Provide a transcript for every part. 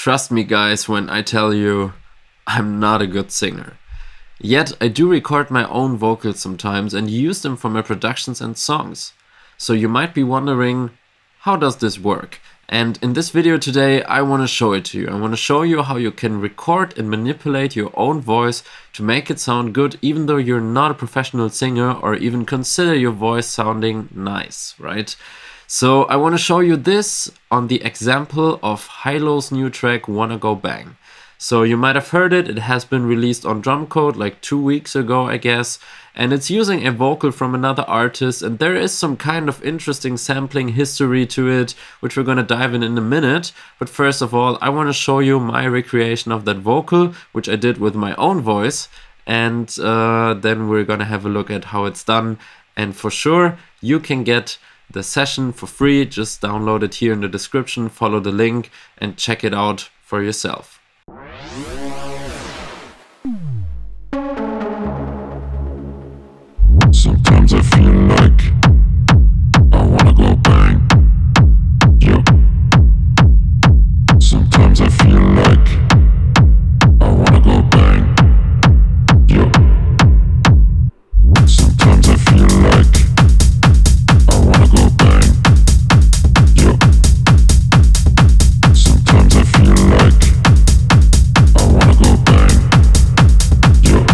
Trust me guys when I tell you I'm not a good singer. Yet I do record my own vocals sometimes and use them for my productions and songs. So you might be wondering, how does this work? And in this video today I want to show it to you. I want to show you how you can record and manipulate your own voice to make it sound good even though you're not a professional singer or even consider your voice sounding nice, right? So I want to show you this on the example of Hilo's new track Wanna Go Bang. So you might have heard it has been released on Drumcode like 2 weeks ago I guess, and it's using a vocal from another artist, and there is some kind of interesting sampling history to it which we're gonna dive in a minute. But first of all I want to show you my recreation of that vocal which I did with my own voice, and then we're gonna have a look at how it's done. And for sure you can get the session for free. Just download it here in the description, follow the link and check it out for yourself. Sometimes I feel like I wanna go bang. Yeah. Sometimes I feel like I wanna go bang. Yeah. Sometimes I feel like I wanna go bang. Yeah. Sometimes I feel like I wanna go bang. Yeah.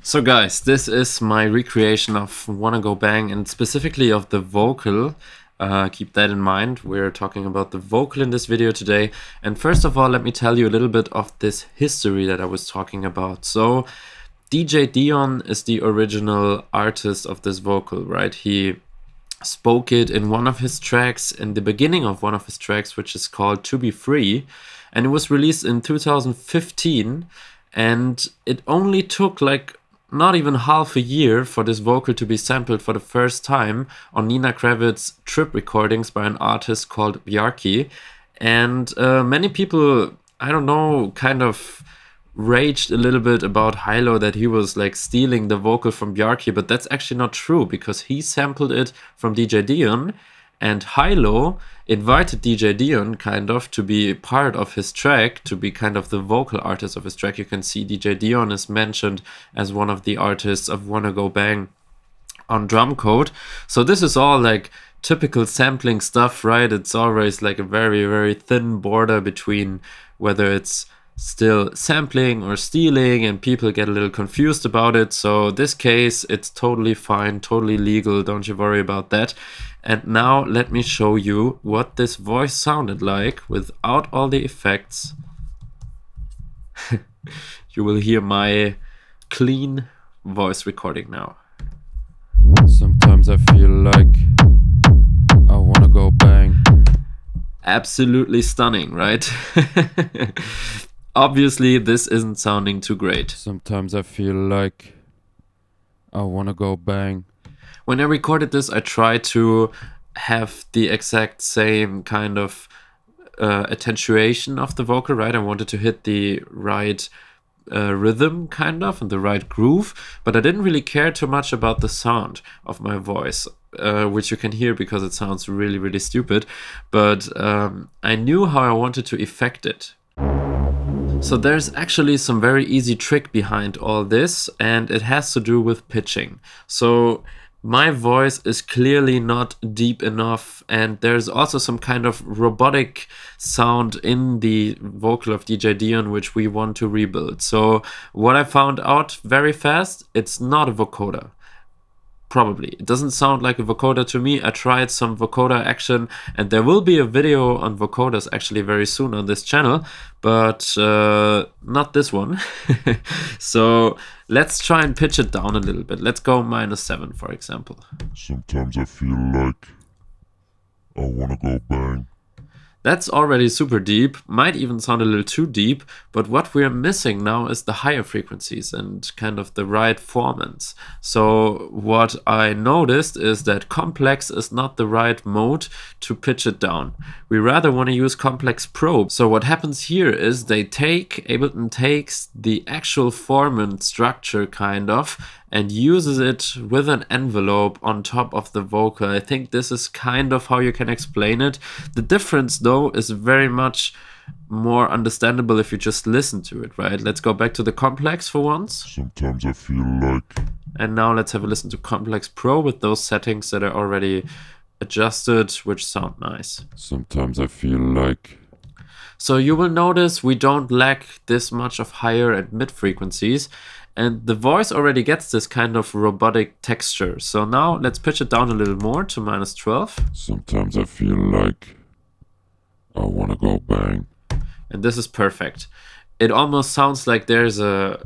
So guys, this is my recreation of Wanna Go Bang, and specifically of the vocal. Keep that in mind, we're talking about the vocal in this video today. And first of all, let me tell you a little bit of this history that I was talking about. So DJ Dion is the original artist of this vocal, right? He spoke it in one of his tracks, in the beginning of one of his tracks, which is called To Be Free, and it was released in 2015, and it only took like not even half a year for this vocal to be sampled for the first time on Nina Kravitz's Trip recordings by an artist called Bjarki. And many people, I don't know, kind of raged a little bit about Hilo that he was like stealing the vocal from Bjarki, but that's actually not true because he sampled it from DJ Dion, and Hilo invited DJ Dion kind of to be part of his track, to be kind of the vocal artist of his track. You can see DJ Dion is mentioned as one of the artists of Wanna Go Bang on Drumcode. So this is all like typical sampling stuff, right? It's always like a very, very thin border between whether it's still sampling or stealing, and people get a little confused about it. So this case, it's totally fine, totally legal, don't you worry about that. And now let me show you what this voice sounded like without all the effects. You will hear my clean voice recording now. Sometimes I feel like I wanna go bang. Absolutely stunning, right? Obviously this isn't sounding too great. Sometimes I feel like I wanna go bang. When I recorded this, I tried to have the exact same kind of attenuation of the vocal, right? I wanted to hit the right rhythm kind of and the right groove, but I didn't really care too much about the sound of my voice, which you can hear because it sounds really, really stupid. But I knew how I wanted to effect it. So there's actually some very easy trick behind all this, and it has to do with pitching. So my voice is clearly not deep enough, and there's also some kind of robotic sound in the vocal of DJ Dion which we want to rebuild. So what I found out very fast, it's not a vocoder. Probably. It doesn't sound like a vocoder to me. I tried some vocoder action, and there will be a video on vocoders actually very soon on this channel, but not this one. So let's try and pitch it down a little bit. Let's go -7 for example. Sometimes I feel like I wanna go bang. That's already super deep, might even sound a little too deep, but what we're missing now is the higher frequencies and kind of the right formants. So what I noticed is that complex is not the right mode to pitch it down. We rather want to use complex probe. So what happens here is Ableton takes the actual formant structure kind of and uses it with an envelope on top of the vocal. I think this is kind of how you can explain it. The difference though is very much more understandable if you just listen to it, right? Let's go back to the Complex for once. Sometimes I feel like. And now let's have a listen to Complex Pro with those settings that are already adjusted, which sound nice. Sometimes I feel like. So you will notice we don't lack this much of higher and mid frequencies, and the voice already gets this kind of robotic texture. So now let's pitch it down a little more to -12. Sometimes I feel like I wanna go bang. And this is perfect. It almost sounds like there's a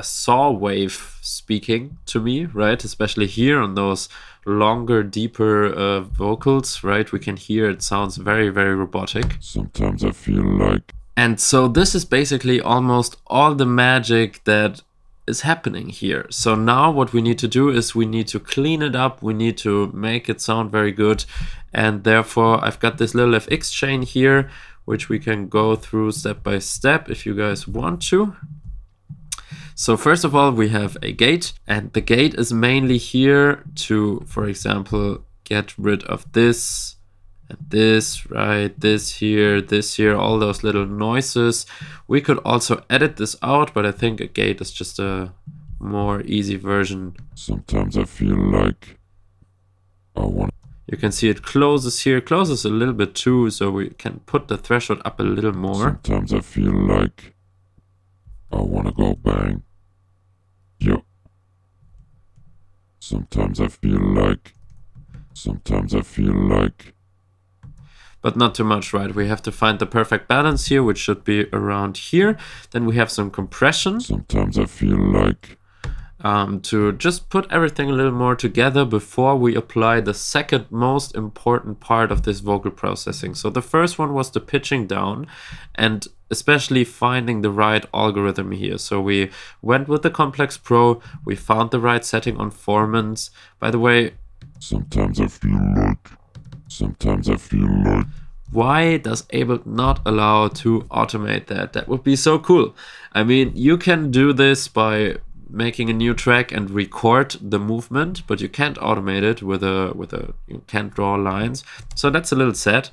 saw wave speaking to me, right? Especially here on those longer, deeper vocals, right? We can hear it sounds very, very robotic. Sometimes I feel like. And so this is basically almost all the magic that is happening here. So now what we need to do is we need to clean it up. We need to make it sound very good. And therefore I've got this little FX chain here, which we can go through step by step if you guys want to. So first of all, we have a gate, and the gate is mainly here to, for example, get rid of this and this, right? This here, all those little noises. We could also edit this out, but I think a gate is just a more easy version. Sometimes I feel like I want. You can see it closes here, closes a little bit too, so we can put the threshold up a little more. Sometimes I feel like I wanna go bang. Yep. Sometimes I feel like. Sometimes I feel like. But not too much, right? We have to find the perfect balance here, which should be around here. Then we have some compression. Sometimes I feel like. To just put everything a little more together before we apply the second most important part of this vocal processing. So the first one was the pitching down, and especially finding the right algorithm here. So we went with the Complex Pro, we found the right setting on formants. By the way, sometimes I feel like. Sometimes I feel like. Why does Ableton not allow to automate that? That would be so cool. I mean, you can do this by making a new track and record the movement, but you can't automate it with a you can't draw lines. So that's a little sad.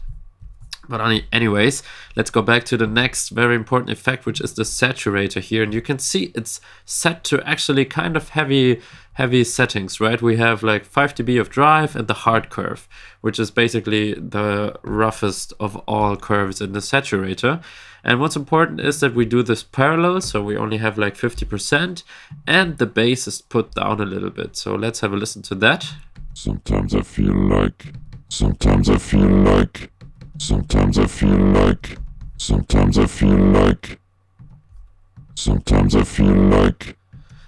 But anyways, let's go back to the next very important effect, which is the saturator here. And you can see it's set to actually kind of heavy settings, right? We have like 5 dB of drive and the hard curve, which is basically the roughest of all curves in the saturator. And what's important is that we do this parallel, so we only have like 50%, and the bass is put down a little bit. So let's have a listen to that. Sometimes I feel like. Sometimes I feel like. Sometimes I feel like. Sometimes I feel like. Sometimes I feel like.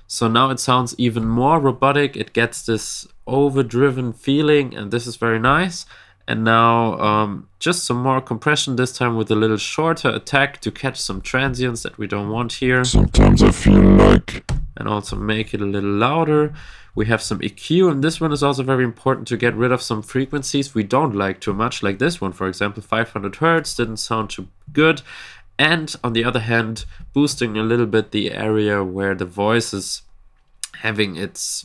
So now it sounds even more robotic. It gets this overdriven feeling, and this is very nice. And now just some more compression, this time with a little shorter attack to catch some transients that we don't want here. Sometimes I feel like. And also make it a little louder. We have some EQ, and this one is also very important to get rid of some frequencies we don't like too much, like this one, for example, 500 Hertz didn't sound too good. And on the other hand, boosting a little bit the area where the voice is having its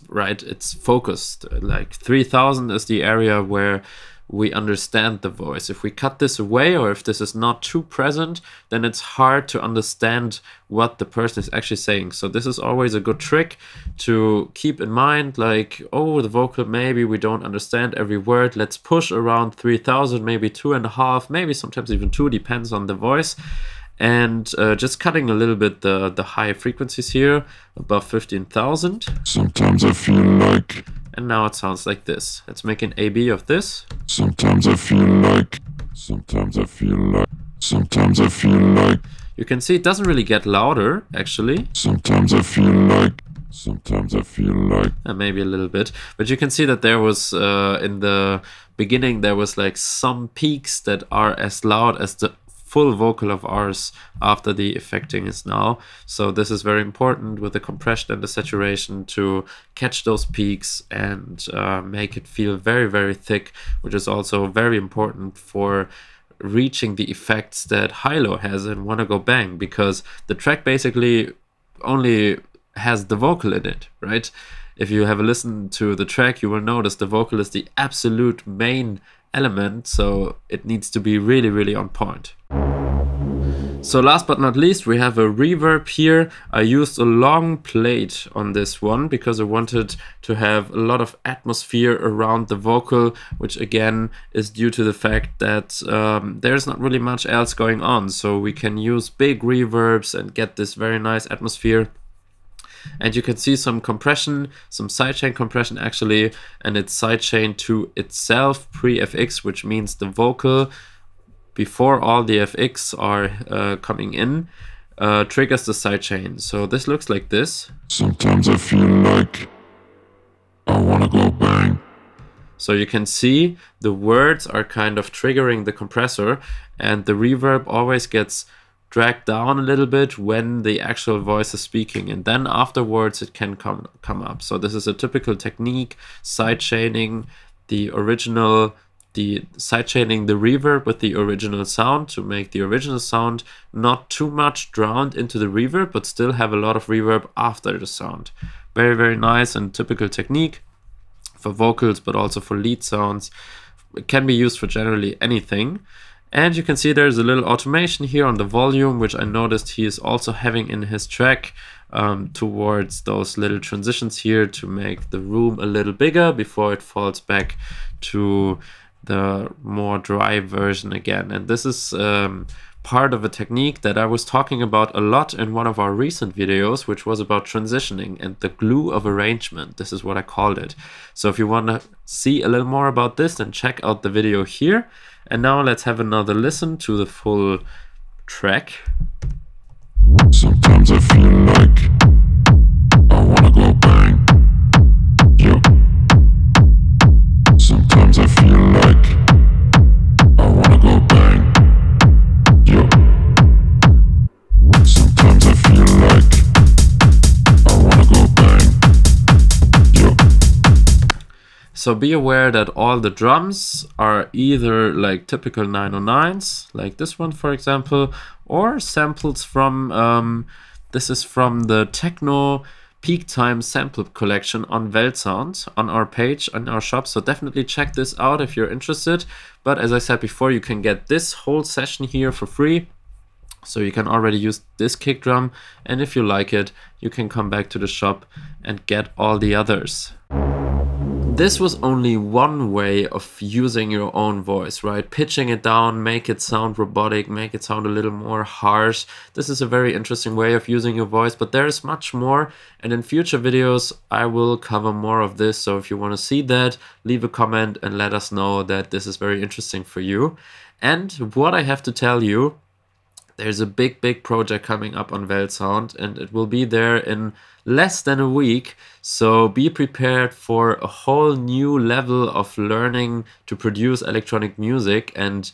focused. Like 3000 is the area where we understand the voice. If we cut this away, or if this is not too present, then it's hard to understand what the person is actually saying. So this is always a good trick to keep in mind, like, oh, the vocal, maybe we don't understand every word. Let's push around 3000, maybe 2.5, maybe sometimes even 2, depends on the voice. And just cutting a little bit the high frequencies here, above 15,000. Sometimes I feel like. And now it sounds like this. Let's make an A/B of this. Sometimes I feel like. Sometimes I feel like. Sometimes I feel like. You can see it doesn't really get louder, actually. Sometimes I feel like. Sometimes I feel like. Maybe a little bit. But you can see that there was, in the beginning, there was like some peaks that are as loud as the full vocal of ours after the effecting is now. So this is very important with the compression and the saturation to catch those peaks and make it feel very, very thick, which is also very important for reaching the effects that Hilo has in Wanna Go Bang, because the track basically only has the vocal in it, right? if you have a listen to the track, you will notice the vocal is the absolute main element, so it needs to be really, really on point. So last but not least, we have a reverb here. I used a long plate on this one because I wanted to have a lot of atmosphere around the vocal, which again is due to the fact that there's not really much else going on. So we can use big reverbs and get this very nice atmosphere. And you can see some compression, some sidechain compression actually, and it's sidechained to itself pre-FX, which means the vocal, before all the FX are coming in, triggers the sidechain. So this looks like this. Sometimes I feel like I wanna go bang. So you can see the words are kind of triggering the compressor, and the reverb always gets dragged down a little bit when the actual voice is speaking, and then afterwards it can come up. So this is a typical technique, sidechaining the sidechaining the reverb with the original sound to make the original sound not too much drowned into the reverb, but still have a lot of reverb after the sound. Very, very nice and typical technique for vocals, but also for lead sounds. It can be used for generally anything. And you can see there's a little automation here on the volume, which I noticed he is also having in his track, towards those little transitions here to make the room a little bigger before it falls back to the more dry version again. And this is part of a technique that I was talking about a lot in one of our recent videos, which was about transitioning and the glue of arrangement. This is what I called it. So if you want to see a little more about this, then check out the video here. And now let's have another listen to the full track. Sometimes I feel like I wanna go bang. Yeah. Sometimes I feel like I wanna go bang. Yeah. Sometimes I feel like I wanna go bang. Yeah. So be aware that all the drums are either like typical 909s, like this one for example, or samples from, this is from the Techno Peak Time sample collection on Weltsound on our page, on our shop. So definitely check this out if you're interested. But as I said before, you can get this whole session here for free. So you can already use this kick drum. And if you like it, you can come back to the shop and get all the others. This was only one way of using your own voice, right? Pitching it down, make it sound robotic, make it sound a little more harsh. This is a very interesting way of using your voice, but there is much more. And in future videos, I will cover more of this. So if you want to see that, leave a comment and let us know that this is very interesting for you. And what I have to tell you, there's a big project coming up on Weltsound, and it will be there in less than a week. So be prepared for a whole new level of learning to produce electronic music and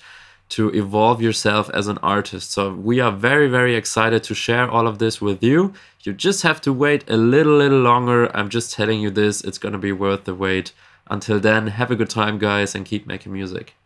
to evolve yourself as an artist. So we are very excited to share all of this with you. You just have to wait a little longer. I'm just telling you this, it's gonna be worth the wait. Until then, have a good time guys and keep making music.